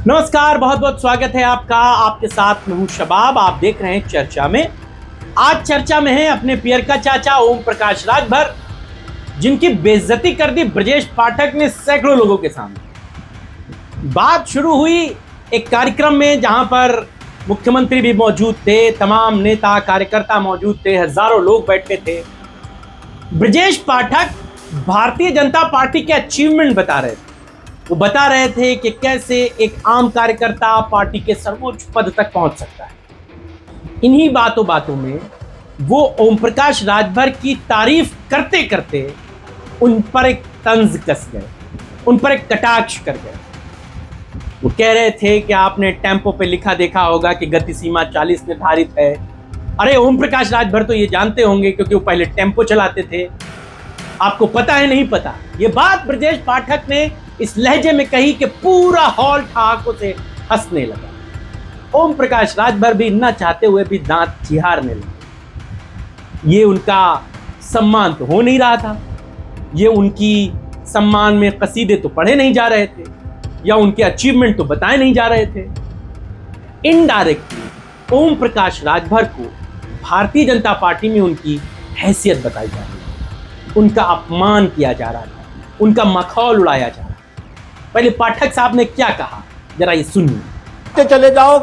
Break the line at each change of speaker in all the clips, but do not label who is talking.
नमस्कार, बहुत बहुत स्वागत है आपका। आपके साथ मैं हूं शबाब। आप देख रहे हैं चर्चा में। आज चर्चा में है अपने पियर का चाचा ओम प्रकाश राजभर, जिनकी बेइज्जती कर दी ब्रजेश पाठक ने सैकड़ों लोगों के सामने। बात शुरू हुई एक कार्यक्रम में जहां पर मुख्यमंत्री भी मौजूद थे, तमाम नेता कार्यकर्ता मौजूद थे, हजारों लोग बैठे थे। ब्रजेश पाठक भारतीय जनता पार्टी के अचीवमेंट बता रहे थे। वो बता रहे थे कि कैसे एक आम कार्यकर्ता पार्टी के सर्वोच्च पद तक पहुंच सकता है। इन्हीं बातों में वो ओम प्रकाश राजभर की तारीफ करते करते उन पर एक तंज कस गए, उन पर एक कटाक्ष कर गए। वो कह रहे थे कि आपने टेम्पो पे लिखा देखा होगा कि गति सीमा 40 निर्धारित है। अरे ओम प्रकाश राजभर तो ये जानते होंगे क्योंकि वो पहले टेम्पो चलाते थे। आपको पता है नहीं पता? ये बात ब्रजेश पाठक ने इस लहजे में कही कि पूरा हॉल ठहाकों से हंसने लगा। ओम प्रकाश राजभर भी न चाहते हुए भी दांत चिहारने लगे। ये उनका सम्मान तो हो नहीं रहा था, ये उनकी सम्मान में कसीदे तो पढ़े नहीं जा रहे थे, या उनके अचीवमेंट तो बताए नहीं जा रहे थे। इनडायरेक्टली ओम प्रकाश राजभर को भारतीय जनता पार्टी में उनकी हैसियत बताई जा रही है, उनका अपमान किया जा रहा था, उनका मखौल उड़ाया जा रहा था। पहले पाठक साहब ने क्या कहा, जरा ये सुनिए।
चले जाओ,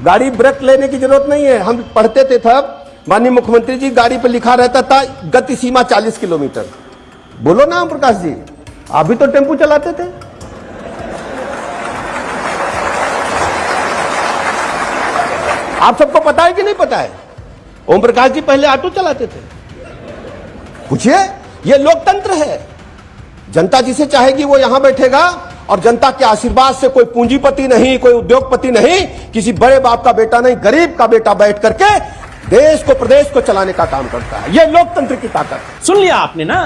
गाड़ी ब्रेक लेने की जरूरत नहीं है। हम पढ़ते थे तब, माननीय मुख्यमंत्री जी, गाड़ी पर लिखा रहता था गति सीमा 40 किलोमीटर। बोलो ना ओम प्रकाश जी, आप भी तो टेम्पो चलाते थे। आप सबको पता है कि नहीं पता है? ओम प्रकाश जी पहले ऑटो चलाते थे। पूछिए, ये लोकतंत्र है। जनता जिसे चाहेगी वो यहां बैठेगा, और जनता के आशीर्वाद से कोई पूंजीपति नहीं, कोई उद्योगपति नहीं, किसी बड़े बाप का बेटा नहीं, गरीब का बेटा बैठ करके देश को, प्रदेश को चलाने का काम करता है। ये लोकतंत्र की ताकत है।
सुन लिया आपने ना?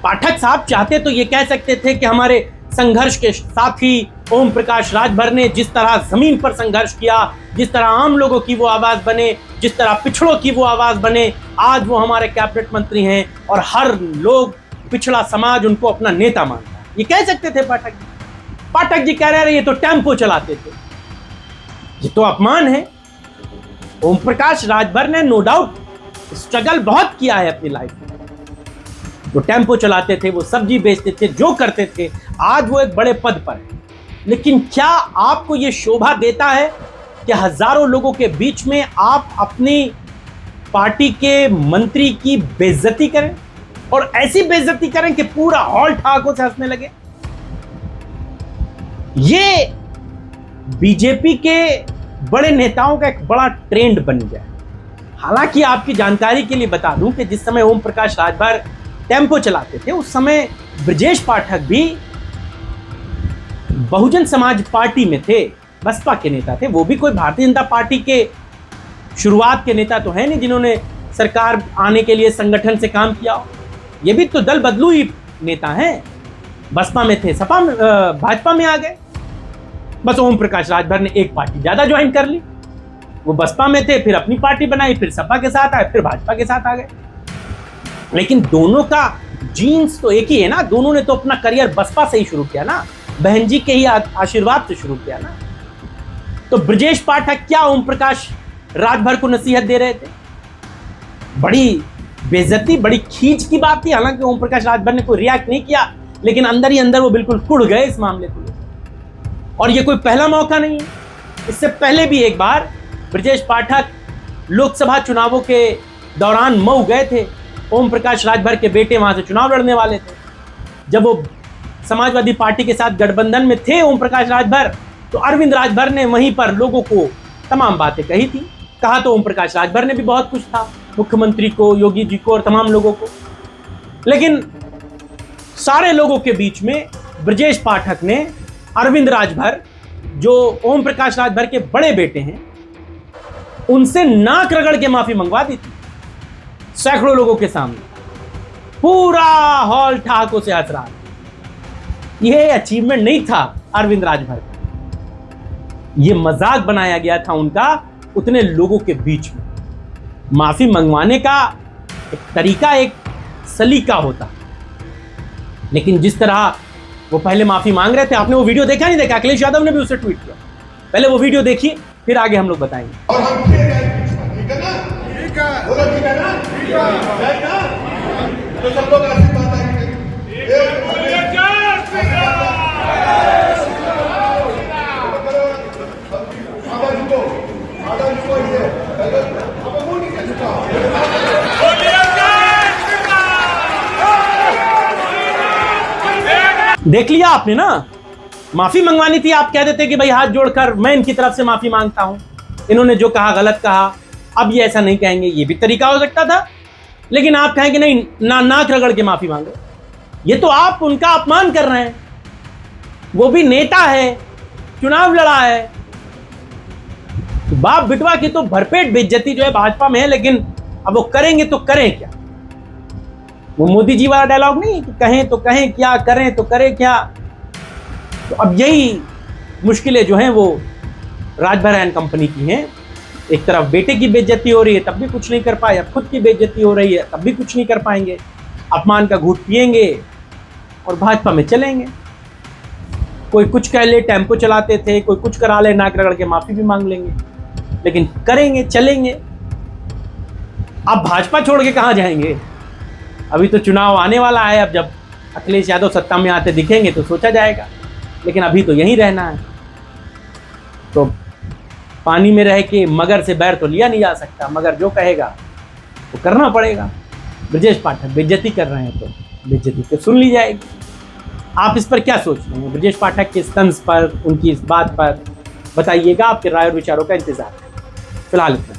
पाठक साहब चाहते तो ये कह सकते थे कि हमारे संघर्ष के साथी ओम प्रकाश राजभर ने जिस तरह जमीन पर संघर्ष किया, जिस तरह आम लोगों की वो आवाज बने, जिस तरह पिछड़ों की वो आवाज बने, आज वो हमारे कैबिनेट मंत्री हैं और हर लोग, पिछड़ा समाज उनको अपना नेता मानता है। ये कह सकते थे पाठक जी। पाठक जी कह रहे ये तो टेम्पो चलाते थे। ये तो अपमान है। ओम प्रकाश राजभर ने नो डाउट स्ट्रगल बहुत किया है अपनी लाइफ में। वो टेम्पो चलाते थे, वो सब्जी बेचते थे, जो करते थे, आज वो एक बड़े पद पर है। लेकिन क्या आपको ये शोभा देता है कि हजारों लोगों के बीच में आप अपनी पार्टी के मंत्री की बेइज्जती करें, और ऐसी बेइज्जती करें कि पूरा हॉल ठहाकों से हंसने लगे? ये बीजेपी के बड़े नेताओं का एक बड़ा ट्रेंड बन गया है। हालांकि आपकी जानकारी के लिए बता दूं कि जिस समय ओम प्रकाश राजभर टेम्पो चलाते थे, उस समय ब्रजेश पाठक भी बहुजन समाज पार्टी में थे, बसपा के नेता थे। वो भी कोई भारतीय जनता पार्टी के शुरुआत के नेता तो है नहीं जिन्होंने सरकार आने के लिए संगठन से काम किया हो। ये भी तो दल बदलू ही नेता हैं। बसपा में थे, सपा में, भाजपा में आ गए। बस ओम प्रकाश राजभर ने एक पार्टी ज्यादा ज्वाइन कर ली। वो बसपा में थे, फिर अपनी पार्टी बनाई, फिर सपा के साथ आए, फिर भाजपा के साथ आ गए। लेकिन दोनों का जीन्स तो एक ही है ना। दोनों ने तो अपना करियर बसपा से ही शुरू किया ना, बहन जी के ही आशीर्वाद से शुरू किया ना। तो ब्रजेश पाठक क्या ओम प्रकाश राजभर को नसीहत दे रहे थे? बड़ी बेइज्जती, बड़ी खींच की बात थी। हालांकि ओम प्रकाश राजभर ने कोई रिएक्ट नहीं किया, लेकिन अंदर ही अंदर वो बिल्कुल कुड़ गए इस मामले को लेकर। और ये कोई पहला मौका नहीं है। इससे पहले भी एक बार ब्रजेश पाठक लोकसभा चुनावों के दौरान मऊ गए थे। ओम प्रकाश राजभर के बेटे वहां से चुनाव लड़ने वाले थे। जब वो समाजवादी पार्टी के साथ गठबंधन में थे ओम प्रकाश राजभर, तो अरविंद राजभर ने वहीं पर लोगों को तमाम बातें कही थी। कहा तो ओम प्रकाश राजभर ने भी बहुत कुछ था, मुख्यमंत्री को, योगी जी को और तमाम लोगों को। लेकिन सारे लोगों के बीच में ब्रजेश पाठक ने अरविंद राजभर, जो ओम प्रकाश राजभर के बड़े बेटे हैं, उनसे नाक रगड़ के माफी मंगवा दी थी सैकड़ों लोगों के सामने। पूरा हॉल ठहाकों से हंस रहा था। यह अचीवमेंट नहीं था अरविंद राजभर का, यह मजाक बनाया गया था उनका उतने लोगों के बीच में। माफी मंगवाने का एक तरीका, एक सलीका होता, लेकिन जिस तरह वो पहले माफी मांग रहे थे। आपने वो वीडियो देखा नहीं देखा? अखिलेश यादव ने भी उसे ट्वीट किया। पहले वो वीडियो देखिए, फिर आगे हम लोग बताएंगे।
और हम फिर गए, ठीक है ना? ठीक है, बोलो ठीक है ना? ठीक है ना? तो सब लोग आशीर्वाद आएंगे।
देख लिया आपने ना, माफी मंगवानी थी, आप कह देते कि भाई हाथ जोड़कर मैं इनकी तरफ से माफी मांगता हूं, इन्होंने जो कहा गलत कहा। अब ये ऐसा नहीं कहेंगे, ये भी तरीका हो सकता था, लेकिन आप कहेंगे नहीं, नाक रगड़ के माफी मांगो। ये तो आप उनका अपमान कर रहे हैं। वो भी नेता है, चुनाव लड़ा है। तो बाप बिटवा की तो भरपेट बेइज्जती जो है भाजपा में है, लेकिन अब वो करेंगे तो करें क्या? वो मोदी जी वाला डायलॉग नहीं कि कहें तो कहें क्या, करें तो करें क्या। तो अब यही मुश्किलें जो हैं वो राजभर एंड कंपनी की हैं। एक तरफ बेटे की बेइज्जती हो रही है, तब भी कुछ नहीं कर पाए। अब खुद की बेइज्जती हो रही है, तब भी कुछ नहीं कर पाएंगे। अपमान का घूंट पिएंगे और भाजपा में चलेंगे। कोई कुछ कह ले, टेम्पो चलाते थे, कोई कुछ करा ले, नाक रगड़ के माफी भी मांग लेंगे, लेकिन करेंगे, चलेंगे। अब भाजपा छोड़ के कहां जाएंगे? अभी तो चुनाव आने वाला है। अब जब अखिलेश यादव सत्ता में आते दिखेंगे तो सोचा जाएगा, लेकिन अभी तो यहीं रहना है। तो पानी में रह के मगर से बैर तो लिया नहीं जा सकता। मगर जो कहेगा वो करना पड़ेगा। ब्रजेश पाठक बेइज्जती कर रहे हैं तो बेइज्जती तो सुन ली जाएगी। आप इस पर क्या सोच रहे हैं? ब्रजेश पाठक के तंज पर, उनकी इस बात पर बताइएगा। आपके राय और विचारों का इंतजार है। फिलहाल इतना।